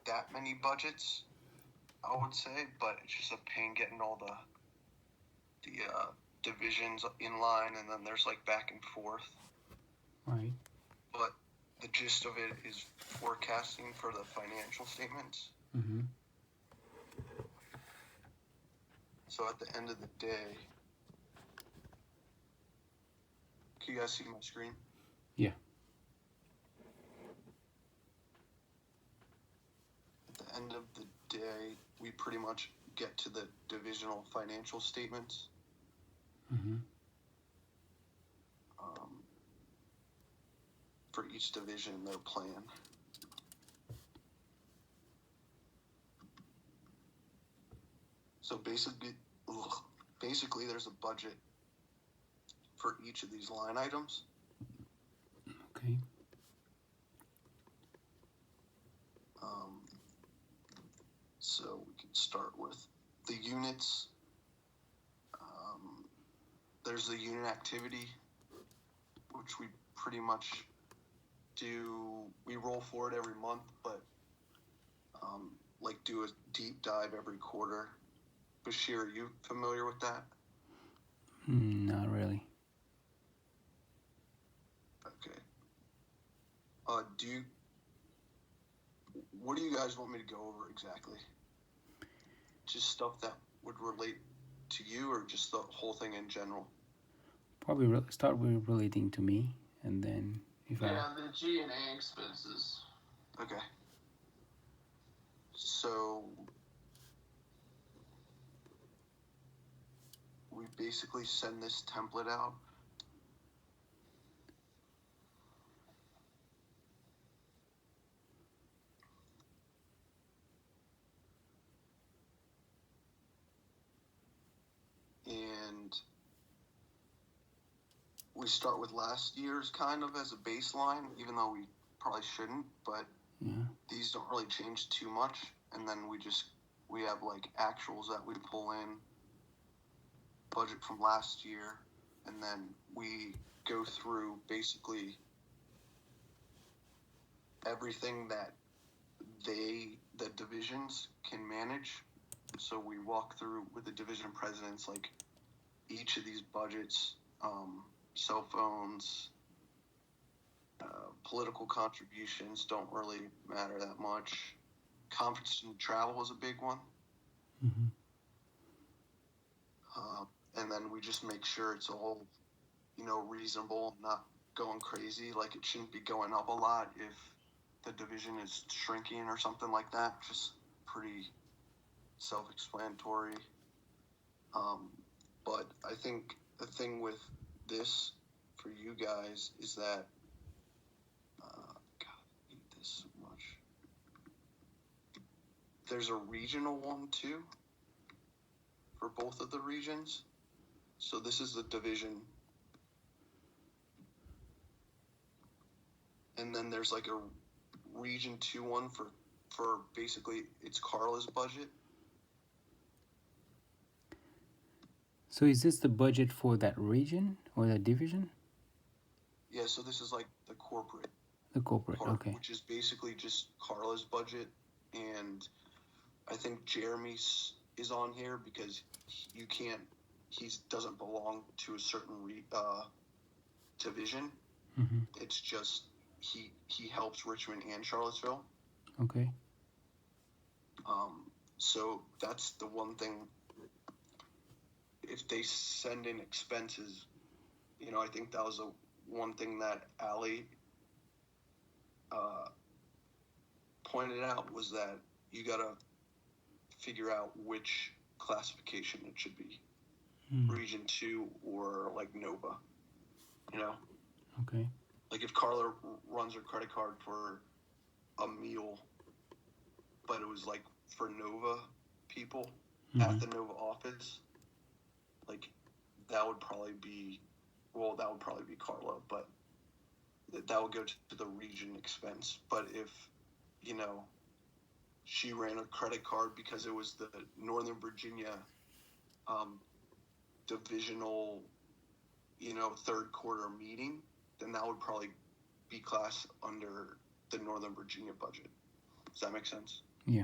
that many budgets, I would say, but it's just a pain getting all the divisions in line, and then there's like back and forth. Right. But the gist of it is forecasting for the financial statements. Mm-hmm. So at the end of the day, can you guys see my screen? Yeah. At the end of the day, we pretty much get to the divisional financial statements. Mm-hmm. For each division, their plan. So basically, there's a budget for each of these line items. Okay. So we can start with the units. There's the unit activity, which we pretty much do. We roll forward every month, but do a deep dive every quarter. Bashir, are you familiar with that? Not really. Okay. What do you guys want me to go over exactly? Just stuff that would relate to you, or just the whole thing in general? Probably start with relating to me, and then the G&A expenses. Okay. So we basically send this template out. And we start with last year's kind of as a baseline, even though we probably shouldn't, but these don't really change too much. And then we have like actuals that we pull in, budget from last year, and then we go through basically everything that the divisions can manage. So we walk through with the division presidents, like each of these budgets, cell phones, political contributions don't really matter that much. Conference and travel is a big one. Mm-hmm. And then we just make sure it's all, reasonable, not going crazy. Like it shouldn't be going up a lot if the division is shrinking or something like that. Just pretty self-explanatory. But I think the thing with this for you guys is that I hate this so much. There's a regional one too for both of the regions. So this is the division. And then there's like a region 2 one for basically it's Carla's budget. So is this the budget for that region or that division? Yeah, so this is like the corporate. The corporate, part, okay. Which is basically just Carla's budget, and I think Jeremy's is on here because he doesn't belong to a certain division. Mm-hmm. It's just he helps Richmond and Charlottesville. Okay. So that's the one thing. If they send in expenses, I think that was one thing that Allie pointed out was that you got to figure out which classification it should be. Region 2 or like Nova, Okay. Like if Carla runs her credit card for a meal, but it was like for Nova people at the Nova office, like that would probably be Carla, but that would go to the region expense. But if, she ran a credit card because it was the Northern Virginia divisional, third quarter meeting, then that would probably be classed under the Northern Virginia budget. Does that make sense? Yeah.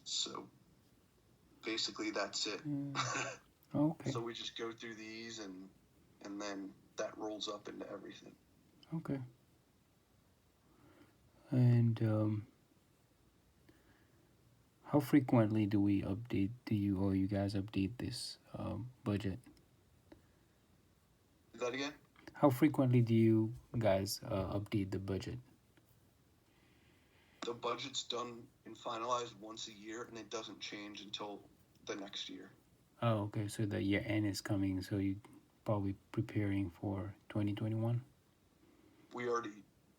So basically that's it. Okay. So we just go through these and then that rolls up into everything. Okay. And how frequently do you guys update this budget? Is that again? How frequently do you guys update the budget? The budget's done and finalized once a year, and it doesn't change until the next year. Oh, okay. So the year end is coming, so you probably preparing for 2021. We already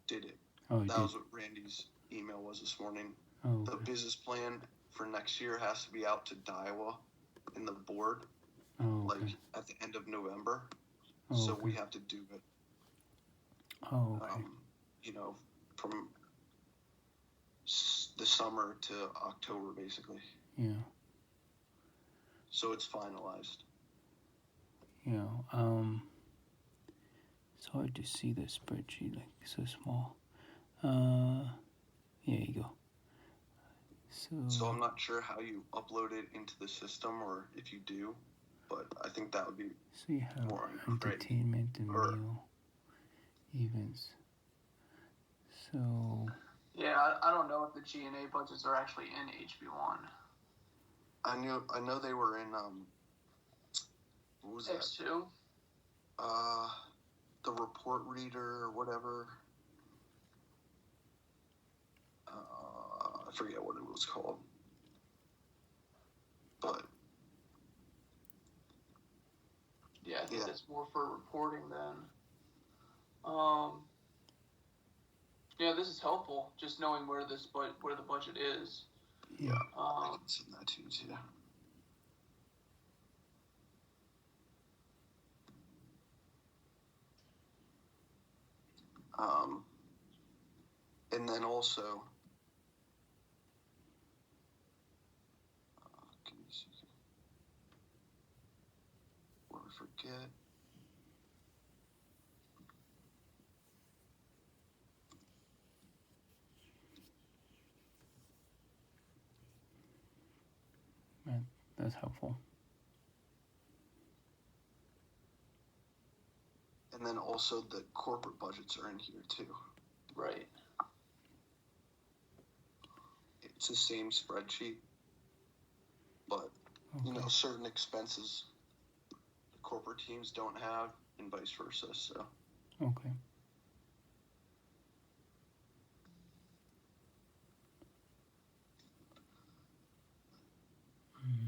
did it. Oh, you That did. was what Randy's email was this morning. Oh, The okay. business plan for next year has to be out to Daiwa and the board Oh, like okay. at the end of November. Oh, So okay. we have to do it. Oh, okay. You know, from the summer to October, basically. Yeah. So it's finalized. Yeah. It's hard to see the spreadsheet, like so small. Here you go. So I'm not sure how you upload it into the system or if you do, but I think that would be So you have more on Craig. entertainment and Or- meal events. So Yeah, I don't know if the G&A budgets are actually in HB1. I know they were in what was that? X2? The report reader or whatever. I forget what it was called. But Yeah, I think Yeah. that's more for reporting then. Yeah, this is helpful, just knowing where where the budget is. yeah. I can send that to you too. And then also, give me a second. Before I forget. That's helpful. And then also the corporate budgets are in here too. Right. It's the same spreadsheet, but you know, certain expenses the corporate teams don't have and vice versa. So Okay.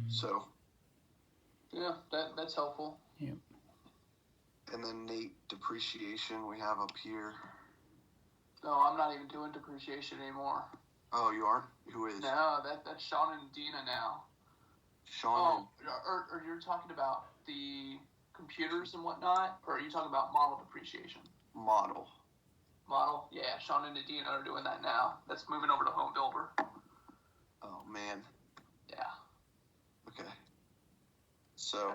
so Yeah, that's helpful. Yep. and then Nate depreciation we have up here. No, I'm not even doing depreciation anymore. Oh, you aren't? Who is? No, that's Sean and Dina now. Sean. Or you're talking about the computers and whatnot, or are you talking about model depreciation? Model. Model, yeah. Sean and Dina are doing that now. That's moving over to Home Builder. Oh man. Yeah. Okay. So,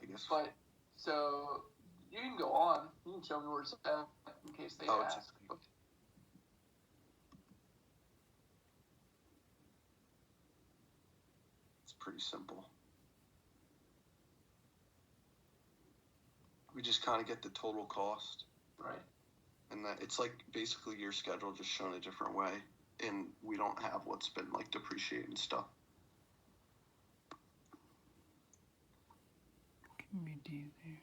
I guess. But so you can go on. You can show me where it's at in case they Oh, it's ask. It's pretty simple. We just kind of get the total cost, Right. and that it's like basically your schedule just shown a different way, and we don't have what's been like depreciated and stuff.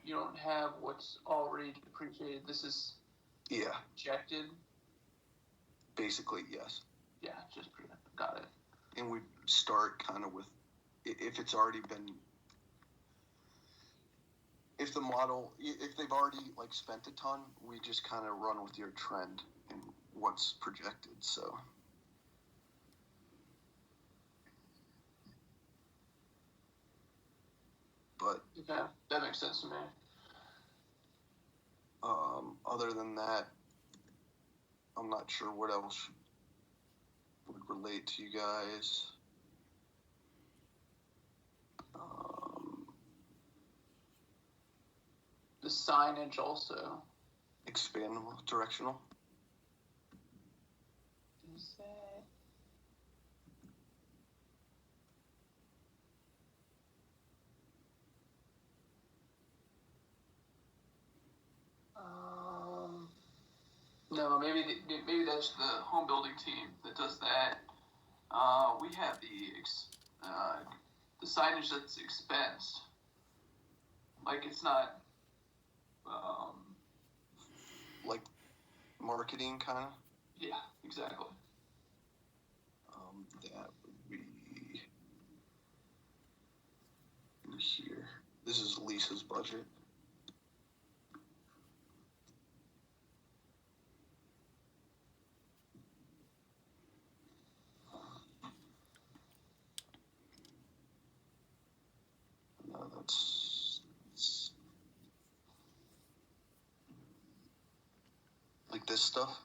You don't have what's already depreciated. This is Yeah, projected. basically yes. Yeah, just got it. And we start kind of with if it's already been, if the model, if they've already like spent a ton, we just kind of run with your trend and what's projected. So but Okay, that makes sense to me. other than that, I'm not sure what else would relate to you guys. The signage also. expandable, directional. Is that? No, maybe that's the home building team that does that. We have the signage that's expensed. Like it's not. Like marketing, kind of. Yeah, exactly. That would be in here. This is Lisa's budget. No, that's like this stuff.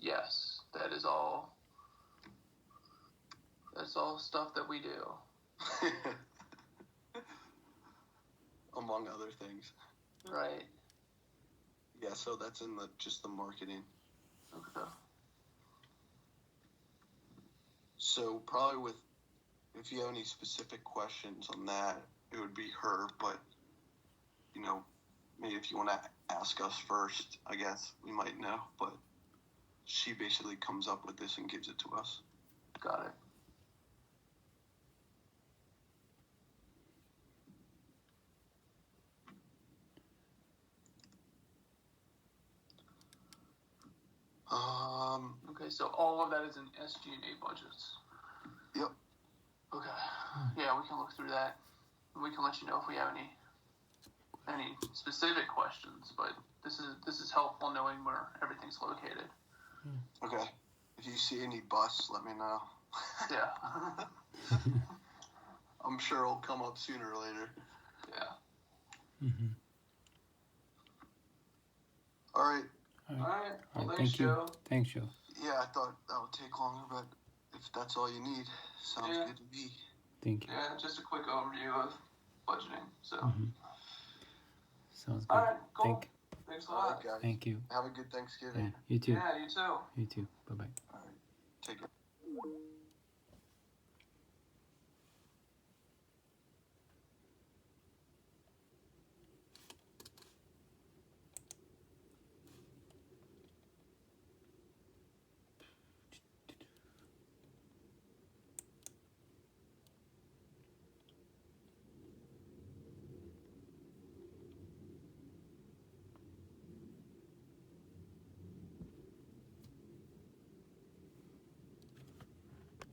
Yes, that is all. That's all stuff that we do. Among other things. Right. Yeah, so that's in just the marketing. Okay. So probably if you have any specific questions on that, it would be her. But maybe if you want to ask us first, I guess we might know. But she basically comes up with this and gives it to us. Got it. Okay, so all of that is in SG&A budgets. Yep. Okay. Yeah, we can look through that. We can let you know if we have any specific questions, but this is helpful knowing where everything's located. Okay. If you see any busts, let me know. Yeah. I'm sure it'll come up sooner or later. Yeah. Mm-hmm. All right. All right. Well, thanks, Thank you. Joe. Thanks, Joe. Yeah, I thought that would take longer, but if that's all you need, sounds Yeah. good to me. Thank you. Yeah, just a quick overview of budgeting. So. Mm-hmm. Sounds good. All right. Cool. Thanks a All lot. right, guys. Thank you. Have a good Thanksgiving. Yeah, you too. Yeah, you too. You too. Bye bye. All right. Take care.